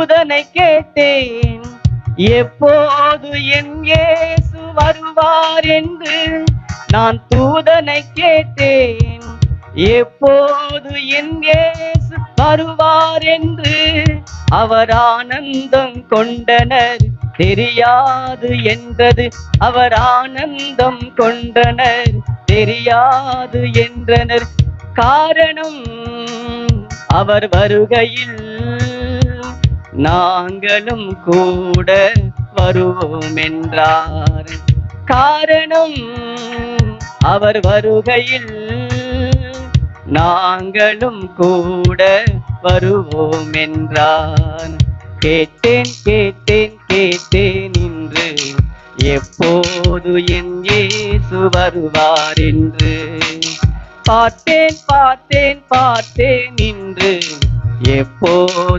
தூதனை கேட்டேன், எப்போது என் இயேசு வருவார் என்று. நான் தூதனை கேட்டேன், எப்போது என் இயேசு வருவார் என்று. அவர் ஆனந்தம் கொண்டனர், தெரியாது என்றது. அவர் ஆனந்தம் கொண்டனர், தெரியாது என்றனர். காரணம், அவர் வருகையில் நாங்களும் கூட வருவோம் என்றார். காரணம், அவர் வருகையில் நாங்களும் கூட வருவோம் என்றார். கேட்டேன் கேட்டேன் கேட்டேன் இன்று, எப்போது என் இயேசு வருவார் என்று. பார்த்தேன் பார்த்தேன் பார்த்தேன் இன்று, எப்போது